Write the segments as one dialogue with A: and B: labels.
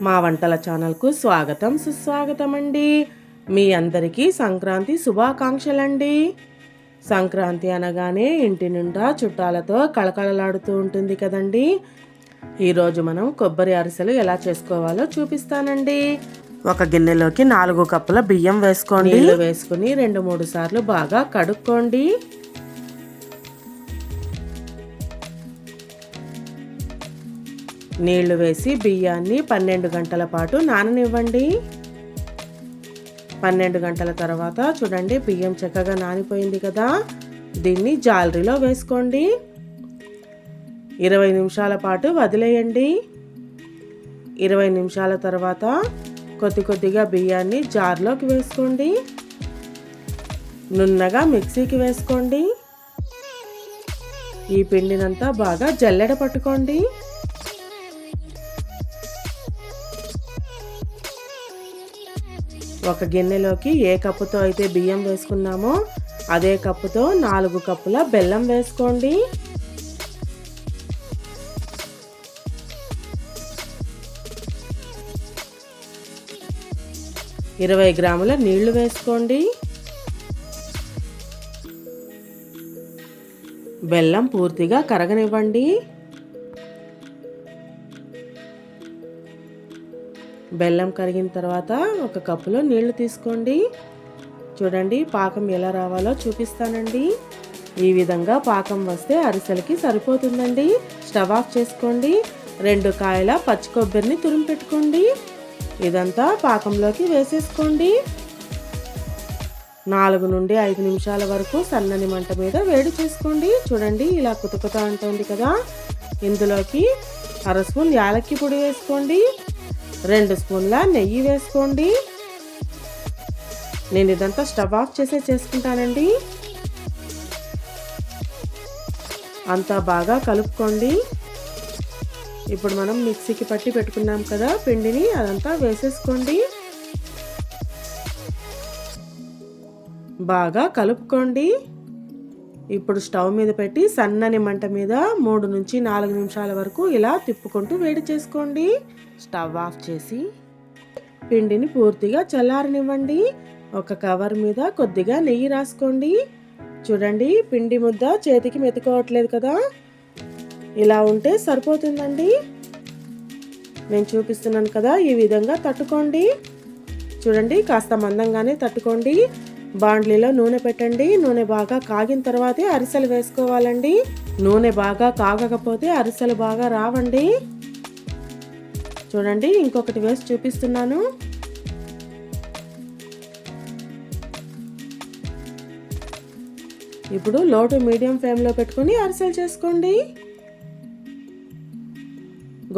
A: మా వంటల ఛానల్కు స్వాగతం సుస్వాగతం అండి. మీ అందరికీ సంక్రాంతి శుభాకాంక్షలండి. సంక్రాంతి అనగానే ఇంటి నిండా చుట్టాలతో కళకళలాడుతూ ఉంటుంది కదండి. ఈరోజు మనం కొబ్బరి అరిసెలు ఎలా చేసుకోవాలో చూపిస్తానండి. ఒక గిన్నెలోకి 4 కప్పుల బియ్యం వేసుకోండి. నీళ్ళు వేసుకుని 2-3 సార్లు బాగా కడుక్కోండి. నీళ్లు వేసి బియ్యాన్ని 12 గంటల పాటు నాననివ్వండి. 12 గంటల తర్వాత చూడండి బియ్యం చక్కగా నానిపోయింది కదా. దీన్ని జాలరీలో వేసుకోండి. 20 నిమిషాల పాటు వదిలేయండి. 20 నిమిషాల తర్వాత కొద్దిగా బియ్యాన్ని జార్లోకి వేసుకోండి. నున్నగా మిక్సీకి వేసుకోండి. ఈ పిండినంతా బాగా జల్లెడ పట్టుకోండి. ఒక గిన్నెలోకి ఏ కప్పుతో అయితే బియ్యం వేసుకున్నామో అదే కప్పుతో 4 కప్పుల బెల్లం వేసుకోండి. – 20 గ్రాముల నీళ్లు వేసుకోండి. బెల్లం పూర్తిగా కరగనివ్వండి. బెల్లం కరిగిన తర్వాత ఒక కప్పులో నీళ్లు తీసుకోండి. చూడండి పాకం ఎలా రావాలో చూపిస్తానండి. ఈ విధంగా పాకం వస్తే అరిసెలకి సరిపోతుందండి. స్టవ్ ఆఫ్ చేసుకోండి. 2 కాయల పచ్చి కొబ్బరిని తురిమి పెట్టుకోండి. ఇదంతా పాకంలోకి వేసేసుకోండి. 4 నుండి 5 నిమిషాల వరకు సన్నని మంట మీద వేడి చేసుకోండి. చూడండి ఇలా కుతకుత అంటుంది కదా. ఇందులోకి 1/2 స్పూన్ యాలక్కి పొడి వేసుకోండి. 2 స్పూన్ల నెయ్యి వేసుకోండి. నేను ఇదంతా స్టవ్ ఆఫ్ చేసే చేసుకుంటానండి. అంతా బాగా కలుపుకోండి. ఇప్పుడు మనం మిక్సీకి పట్టి పెట్టుకున్నాం కదా పిండిని, అదంతా వేసేసుకోండి. బాగా కలుపుకోండి. ఇప్పుడు స్టవ్ మీద పెట్టి సన్నని మంట మీద 3 నుంచి 4 నిమిషాల వరకు ఇలా తిప్పుకుంటూ వేడి చేసుకోండి. స్టవ్ ఆఫ్ చేసి పిండిని పూర్తిగా చల్లారనివ్వండి. ఒక కవర్ మీద కొద్దిగా నెయ్యి రాసుకోండి. చూడండి పిండి ముద్ద చేతికి మెతుకోవట్లేదు కదా. ఇలా ఉంటే సరిపోతుందండి. నేను చూపిస్తున్నాను కదా, ఈ విధంగా తట్టుకోండి. చూడండి కాస్త మందంగానే తట్టుకోండి. బాండ్లీలో నూనె పెట్టండి. నూనె బాగా కాగిన తర్వాతే అరిసెలు వేసుకోవాలండి. నూనె బాగా కాగకపోతే అరిసెలు బాగా రావండి. చూడండి ఇంకొకటి వేసి చూపిస్తున్నాను. ఇప్పుడు లో టు మీడియం ఫ్లేమ్లో పెట్టుకుని అరిసెలు చేసుకోండి.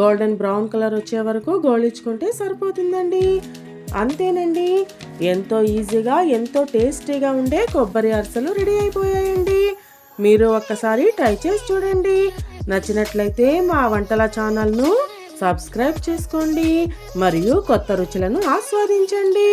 A: గోల్డెన్ బ్రౌన్ కలర్ వచ్చే వరకు గోలించుకుంటే సరిపోతుందండి. అంతేనండి, ఎంతో ఈజీగా ఎంతో టేస్టీగా ఉండే కొబ్బరి అరిసెలు రెడీ అయిపోయాయండి. మీరు ఒక్కసారి ట్రై చేసి చూడండి. నచ్చినట్లయితే మా వంటల ఛానల్ను సబ్స్క్రైబ్ చేసుకోండి మరియు కొత్త రుచులను ఆస్వాదించండి.